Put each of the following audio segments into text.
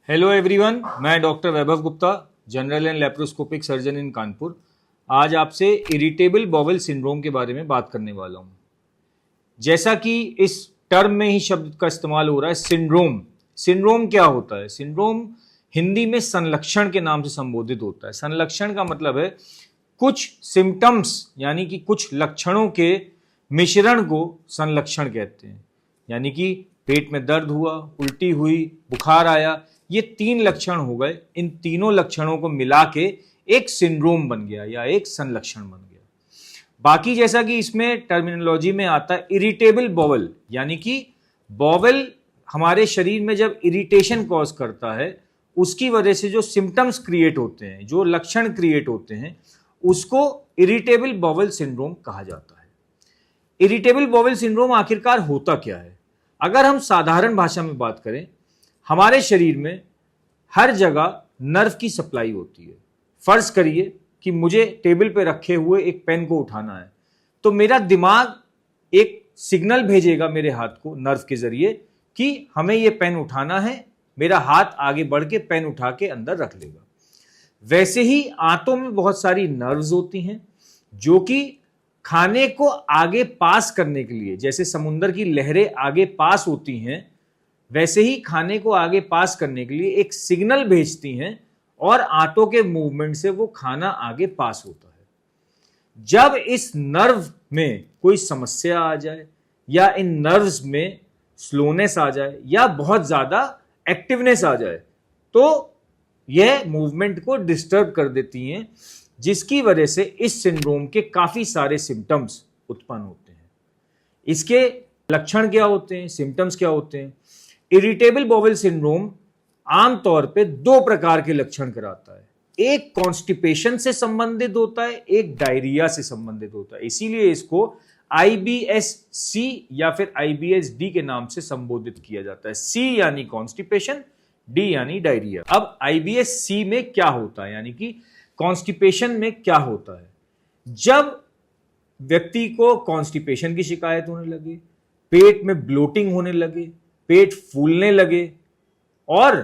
Hello everyone, मैं doctor Vaibhav Gupta, general and laparoscopic surgeon इन कानपुर। आज आपसे इरिटेबल बॉवल सिंड्रोम के बारे में बात करने वाला हूँ। जैसा कि इस टर्म में ही शब्द का इस्तेमाल हो रहा है, सिंड्रोम। सिंड्रोम क्या होता है? सिंड्रोम हिंदी में संलक्षण के नाम से संबोधित होता है। संलक्षण का मतलब है कुछ सिम्टम्स यानी कि कुछ लक्षणों के मिश्रण को संलक्षण कहते हैं। यानी कि पेट में दर्द हुआ, उल्टी हुई, बुखार आया, ये तीन लक्षण हो गए। इन तीनों लक्षणों को मिला के एक सिंड्रोम बन गया या एक संलक्षण बन गया। बाकी जैसा कि इसमें टर्मिनोलॉजी में आता है इरिटेबल बॉवल, यानी कि बॉवल हमारे शरीर में जब इरिटेशन कॉज करता है, उसकी वजह से जो सिम्टम्स क्रिएट होते हैं, जो लक्षण क्रिएट होते हैं, उसको इरिटेबल बॉवल सिंड्रोम कहा जाता है। इरिटेबल बॉवल सिंड्रोम आखिरकार होता क्या है? अगर हम साधारण भाषा में बात करें, हमारे शरीर में हर जगह नर्व की सप्लाई होती है। फर्ज करिए कि मुझे टेबल पे रखे हुए एक पेन को उठाना है, तो मेरा दिमाग एक सिग्नल भेजेगा मेरे हाथ को नर्व के जरिए कि हमें ये पेन उठाना है। मेरा हाथ आगे बढ़ के पेन उठा के अंदर रख लेगा। वैसे ही आंतों में बहुत सारी नर्व्स होती हैं जो कि खाने को आगे पास करने के लिए, जैसे समुद्र की लहरें आगे पास होती हैं, वैसे ही खाने को आगे पास करने के लिए एक सिग्नल भेजती हैं और आंतों के मूवमेंट से वो खाना आगे पास होता है। जब इस नर्व में कोई समस्या आ जाए या इन नर्व्स में स्लोनेस आ जाए या बहुत ज्यादा एक्टिवनेस आ जाए, तो यह मूवमेंट को डिस्टर्ब कर देती हैं, जिसकी वजह से इस सिंड्रोम के काफी सारे सिम्टम्स उत्पन्न होते हैं। इसके लक्षण क्या होते हैं, सिम्टम्स क्या होते हैं? इरिटेबल बॉवल सिंड्रोम आमतौर पे दो प्रकार के लक्षण कराता है। एक कॉन्स्टिपेशन से संबंधित होता है, एक डायरिया से संबंधित होता है। इसीलिए इसको IBS-C या फिर IBS-D के नाम से संबोधित किया जाता है। C यानी कॉन्स्टिपेशन, D यानी डायरिया। अब IBS-C में क्या होता है, यानी कि कॉन्स्टिपेशन में क्या होता है? जब व्यक्ति को कॉन्स्टिपेशन की शिकायत होने लगे, पेट में ब्लोटिंग होने लगे, पेट फूलने लगे और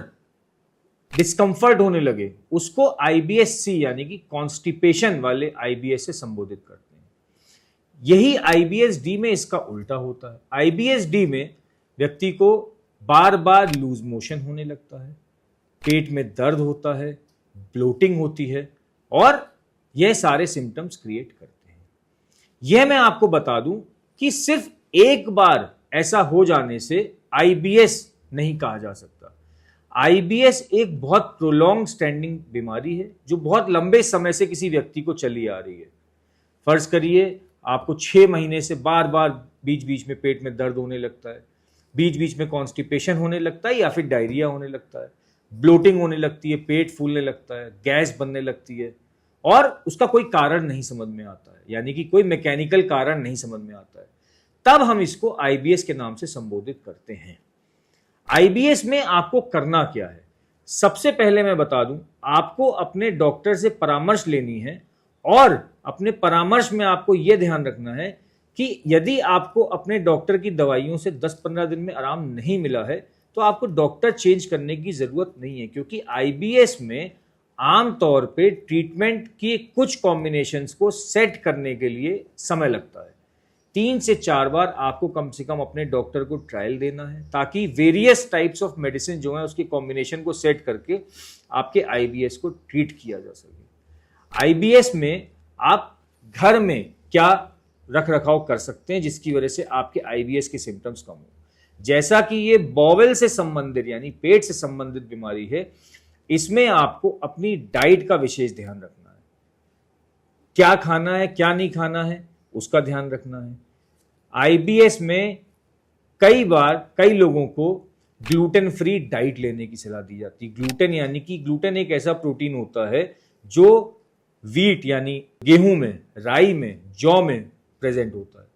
डिस्कंफर्ट होने लगे, उसको IBS-C यानी कि कॉन्स्टिपेशन वाले IBS से संबोधित करते हैं। यही IBS-D में इसका उल्टा होता है। IBS-D में व्यक्ति को बार बार लूज मोशन होने लगता है, पेट में दर्द होता है, ब्लोटिंग होती है और यह सारे सिम्टम्स क्रिएट करते हैं। यह मैं आपको बता दूं कि सिर्फ एक बार ऐसा हो जाने से IBS नहीं कहा जा सकता। IBS एक बहुत प्रोलॉन्ग स्टैंडिंग बीमारी है जो बहुत लंबे समय से किसी व्यक्ति को चली आ रही है। फर्ज करिए आपको 6 महीने से बार बार बीच बीच में पेट में दर्द होने लगता है, बीच बीच में कॉन्स्टिपेशन होने लगता है या फिर डायरिया होने लगता है, ब्लोटिंग होने लगती है, पेट फूलने लगता है, गैस बनने लगती है और उसका कोई कारण नहीं समझ में आता है, यानी कि कोई मैकेनिकल कारण नहीं समझ में आता है। तब हम इसको IBS के नाम से संबोधित करते हैं। IBS में आपको करना क्या है? सबसे पहले मैं बता दूं, आपको अपने डॉक्टर से परामर्श लेनी है और अपने परामर्श में आपको यह ध्यान रखना है कि यदि आपको अपने डॉक्टर की दवाइयों से 10-15 दिन में आराम नहीं मिला है, तो आपको डॉक्टर चेंज करने की जरूरत नहीं है, क्योंकि IBS में आमतौर पे ट्रीटमेंट की कुछ कॉम्बिनेशंस को सेट करने के लिए समय लगता है। 3 से 4 बार आपको कम से कम अपने डॉक्टर को ट्रायल देना है, ताकि वेरियस टाइप्स ऑफ मेडिसिन जो है उसकी कॉम्बिनेशन को सेट करके आपके IBS को ट्रीट किया जा सके। IBS में आप घर में क्या रख रखाव कर सकते हैं जिसकी वजह से आपके IBS के सिम्टम्स कम हो? जैसा कि ये बॉवल से संबंधित यानी पेट से संबंधित बीमारी है, इसमें आपको अपनी डाइट का विशेष ध्यान रखना है। क्या खाना है, क्या नहीं खाना है, उसका ध्यान रखना है। IBS में कई बार कई लोगों को ग्लूटेन फ्री डाइट लेने की सलाह दी जाती है। ग्लूटेन यानी कि ग्लूटेन एक ऐसा प्रोटीन होता है जो वीट यानी गेहूं में, राई में, जौ में प्रेजेंट होता है।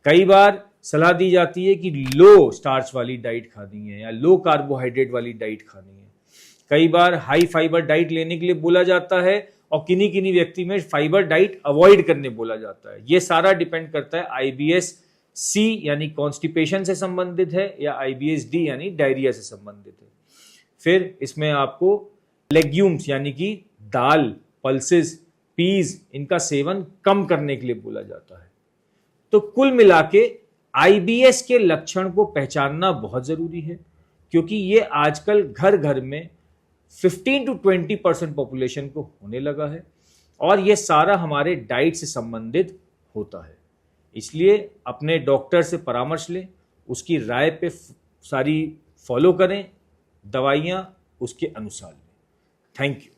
कई बार सलाह दी जाती है कि लो स्टार्च वाली डाइट खानी है या लो कार्बोहाइड्रेट वाली डाइट खानी है। कई बार हाई फाइबर डाइट लेने के लिए बोला जाता है और किन्हीं व्यक्ति में फाइबर डाइट अवॉइड करने बोला जाता है। यह सारा डिपेंड करता है IBS-C यानी कॉन्स्टिपेशन से संबंधित है या IBS-D यानी डायरिया से संबंधित है। फिर इसमें आपको लेग्यूम्स यानी कि दाल, पल्सेस, पीज, इनका सेवन कम करने के लिए बोला जाता है। तो कुल मिला के आईबीएस के लक्षण को पहचानना बहुत जरूरी है, क्योंकि ये आजकल घर घर में 15 to 20% पॉपुलेशन को होने लगा है और ये सारा हमारे डाइट से संबंधित होता है। इसलिए अपने डॉक्टर से परामर्श लें, उसकी राय पे सारी फॉलो करें, दवाइयाँ उसके अनुसार लें। Thank you.